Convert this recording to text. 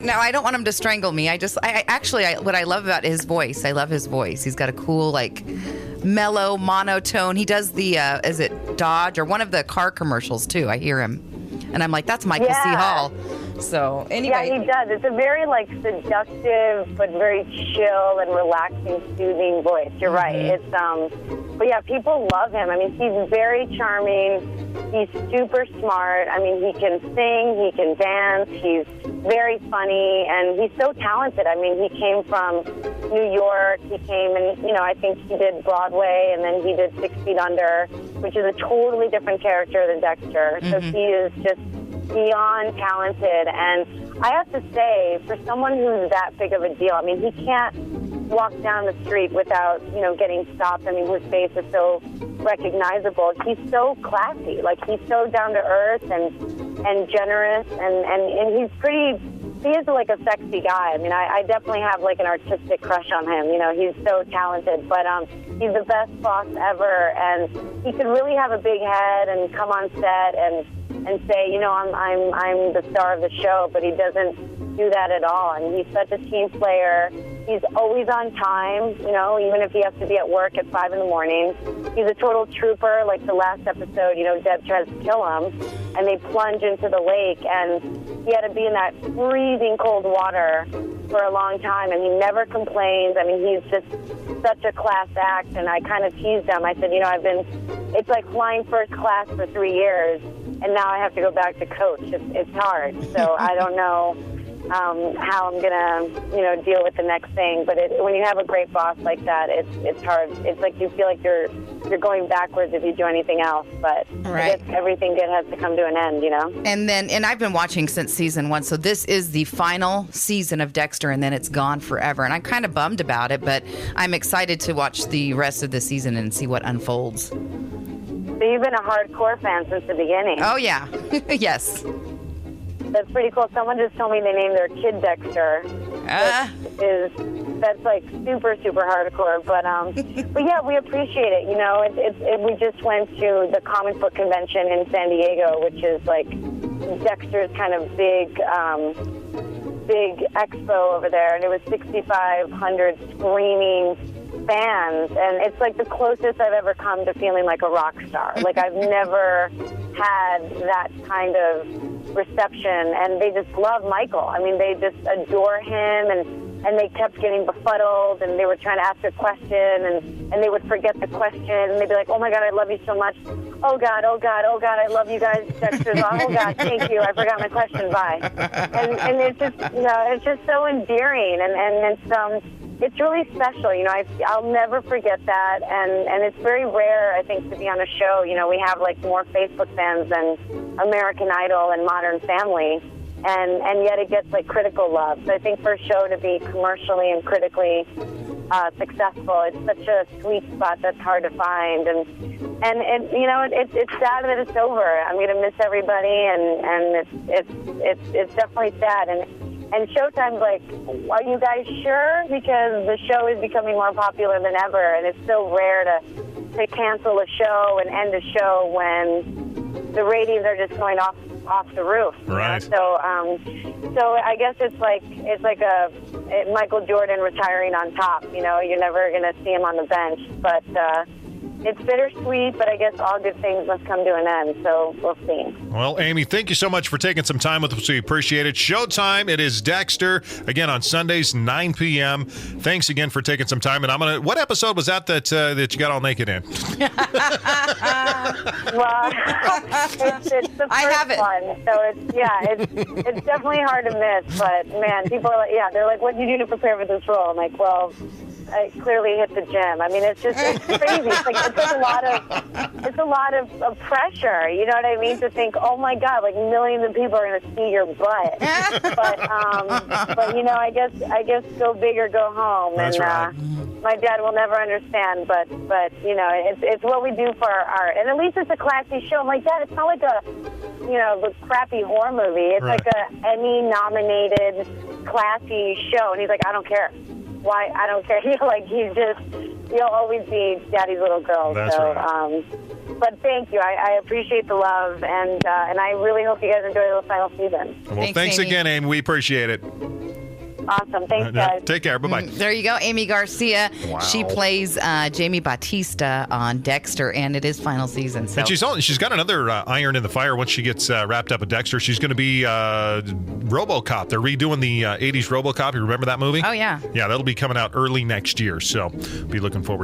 No, I don't want him to strangle me. What I love about his voice, I love his voice. He's got a cool, like, mellow monotone. He does the, is it Dodge or one of the car commercials too? I hear him. And I'm like, that's Michael C. Hall. So anyway. Yeah, he does. It's a very like seductive but very chill and relaxing, soothing voice. You're right. It's but yeah, people love him. I mean, he's very charming. He's super smart. I mean, he can sing, he can dance, he's very funny, and he's so talented. I mean, he came from New York. He came and, I think he did Broadway, and then he did 6 Feet Under, which is a totally different character than Dexter. So he is just beyond talented. And I have to say, for someone who's that big of a deal, I mean, he can't walk down the street without, getting stopped. I mean, his face is so recognizable. He's so classy. Like, he's so down to earth and generous, and he's pretty, he is like a sexy guy. I mean, I definitely have like an artistic crush on him. He's so talented, but he's the best boss ever, and he could really have a big head and come on set and say, I'm the star of the show, but he doesn't do that at all. And he's such a team player. He's always on time, even if he has to be at work at 5 in the morning. He's a total trooper. Like the last episode, Deb tries to kill him, and they plunge into the lake, and he had to be in that freezing cold water for a long time, and he never complains. I mean, he's just such a class act, and I kind of teased him. I said, it's like flying first class for 3 years, and now I have to go back to coach. It's hard, so I don't know how I'm gonna, deal with the next thing. But when you have a great boss like that, it's hard. It's like you feel like you're going backwards if you do anything else. But right. I guess everything good has to come to an end, And I've been watching since season 1, so this is the final season of Dexter, and then it's gone forever. And I'm kind of bummed about it, but I'm excited to watch the rest of the season and see what unfolds. So you've been a hardcore fan since the beginning. Oh yeah, yes. That's pretty cool. Someone just told me they named their kid Dexter. That's like super, super hardcore. But yeah, we appreciate it. We just went to the comic book convention in San Diego, which is like Dexter's kind of big expo over there, and it was 6,500 screaming fans, and it's like the closest I've ever come to feeling like a rock star. Like, I've never had that kind of reception, and they just love Michael. I mean, they just adore him, and they kept getting befuddled, and they were trying to ask a question, and they would forget the question, and they'd be like, oh my God, I love you so much. Oh God, oh God, oh God, I love you guys. Dexter's on. Oh God, thank you. I forgot my question. Bye. And it's just, it's just so endearing, and it's really special. I'll never forget that, and it's very rare, I think, to be on a show. We have like more Facebook fans than American Idol and Modern Family, and yet it gets like critical love. So I think for a show to be commercially and critically successful, it's such a sweet spot that's hard to find, and it's sad that it's over. I'm gonna miss everybody, and it's definitely sad. And Showtime's like, are you guys sure? Because the show is becoming more popular than ever, and it's so rare to cancel a show and end a show when the ratings are just going off the roof. Right. So I guess it's like Michael Jordan retiring on top. You're never going to see him on the bench, but it's bittersweet, but I guess all good things must come to an end, so we'll see. Well, Aimee, thank you so much for taking some time with us. We appreciate it. Showtime, it is Dexter, again on Sundays, 9 p.m. Thanks again for taking some time. And what episode was that you got all naked in? Well, it's the first one, so it's definitely hard to miss, but man, people are like, they're like, what did you do to prepare for this role? I'm like, well, I clearly hit the gym. I mean, it's crazy. It's like a lot of pressure. You know what I mean? To think, oh my God, like millions of people are going to see your butt. but I guess go big or go home. That's right. My dad will never understand, but it's what we do for our art, and at least it's a classy show. I'm like, Dad, it's not like a crappy horror movie. It's like a Emmy-nominated classy show, and he's like, I don't care. why, I don't care. You'll always be Daddy's little girl. That's right. But thank you. I appreciate the love, and I really hope you guys enjoy the final season. Well, thanks Aimee. again, Aimee. We appreciate it. Awesome. Thanks, guys. Take care. Bye-bye. There you go, Aimee Garcia. Wow. She plays Jamie Bautista on Dexter, and it is final season. So. And she's got another iron in the fire once she gets wrapped up with Dexter. She's going to be RoboCop. They're redoing the 80s RoboCop. You remember that movie? Oh, yeah. Yeah, that'll be coming out early next year. So be looking forward to